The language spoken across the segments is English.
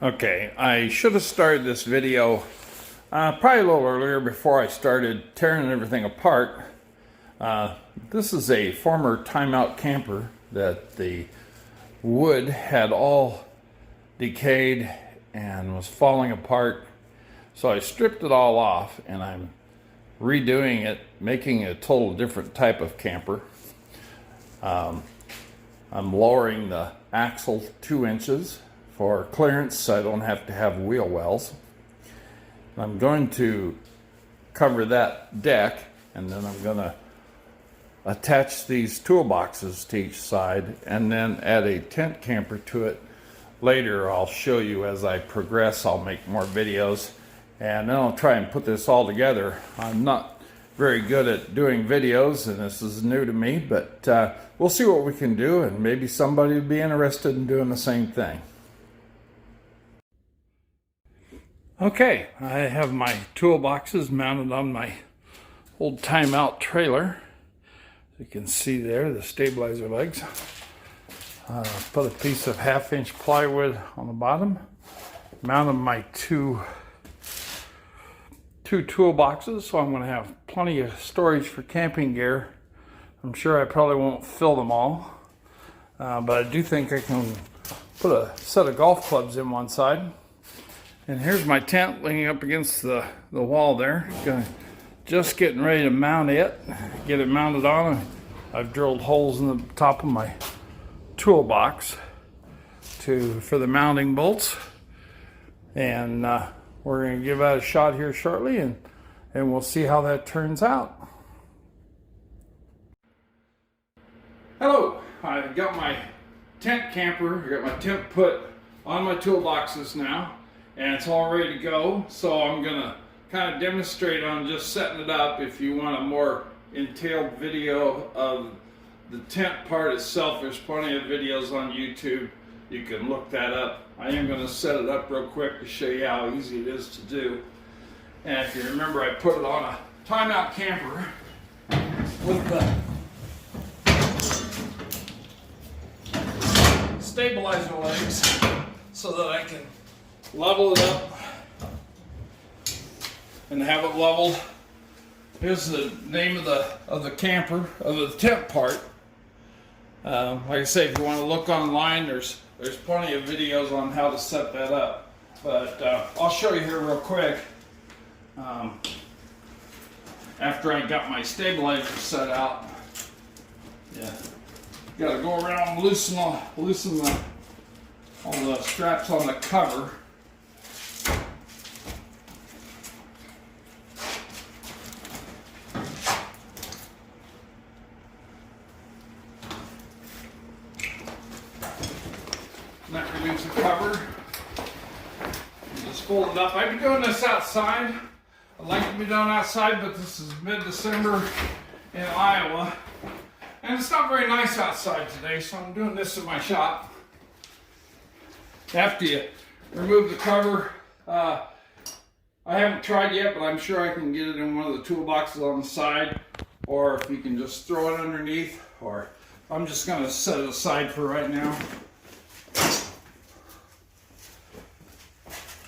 Okay, I should have started this video probably a little earlier before I started tearing everything apart. This is a former timeout camper that the wood had all decayed and was falling apart. So I stripped it all off and I'm redoing it, making a total different type of camper. I'm lowering the axle 2 inches for clearance so I don't have to have wheel wells. I'm going to cover that deck and then I'm going to attach these toolboxes to each side and then add a tent camper to it. Later I'll show you as I progress. I'll make more videos and then I'll try and put this all together. I'm not very good at doing videos and this is new to me, but we'll see what we can do and maybe somebody will be interested in doing the same thing. Okay, I have my toolboxes mounted on my old timeout trailer. You can see there the stabilizer legs. Put a piece of 1/2-inch plywood on the bottom. Mounted my two toolboxes, so I'm going to have plenty of storage for camping gear. I'm sure I probably won't fill them all, but I do think I can put a set of golf clubs in one side. And here's my tent leaning up against the wall there. Just getting ready to mount it, get it mounted on. I've drilled holes in the top of my toolbox for the mounting bolts. And we're going to give that a shot here shortly and we'll see how that turns out. Hello, I've got my tent camper, I got my tent put on my toolboxes now. And it's all ready to go, so I'm gonna kind of demonstrate on just setting it up. If you want a more entailed video of the tent part itself, there's plenty of videos on YouTube. You can look that up. I am gonna set it up real quick to show you how easy it is to do. And if you remember, I put it on a timeout camper with the stabilizer legs so that I can level it up and have it leveled. Here's the name of the camper, of the tent part. Like I say, if you want to look online, there's plenty of videos on how to set that up. But I'll show you here real quick. After I got my stabilizer set out, got to go around and loosen all the straps on the cover. That removes the cover. Just fold it up. I've been doing this outside. I'd like to be done outside, but this is mid-December in Iowa. And it's not very nice outside today, so I'm doing this in my shop. After you remove the cover, I haven't tried yet, but I'm sure I can get it in one of the toolboxes on the side, or if you can just throw it underneath, or I'm just going to set it aside for right now.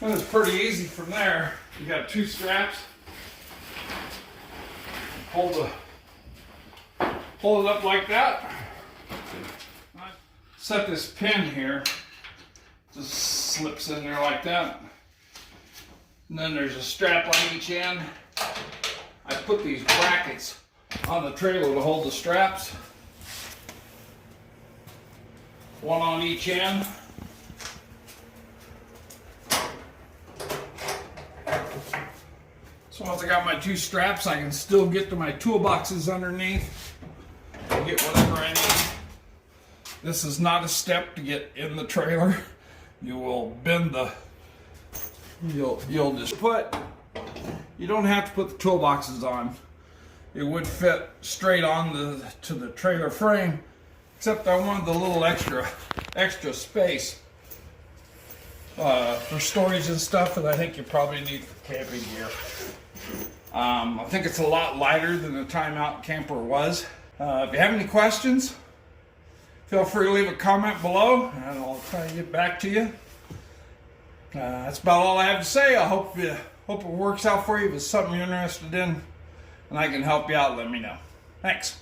And it's pretty easy from there. You got 2 straps. Hold it up like that. Set this pin here. Just slips in there like that. And then there's a strap on each end. I put these brackets on the trailer to hold the straps. One on each end. So once I got my 2 straps, I can still get to my toolboxes underneath and get whatever I need. This is not a step to get in the trailer. You will bend you'll just you don't have to put the toolboxes on. It would fit straight on to the trailer frame, except I wanted the little extra space for storage and stuff that I think you probably need for camping gear. I think it's a lot lighter than the timeout camper was. If you have any questions, feel free to leave a comment below and I'll try to get back to you. That's about all I have to say. I hope it works out for you. If it's something you're interested in and I can help you out, let me know. Thanks.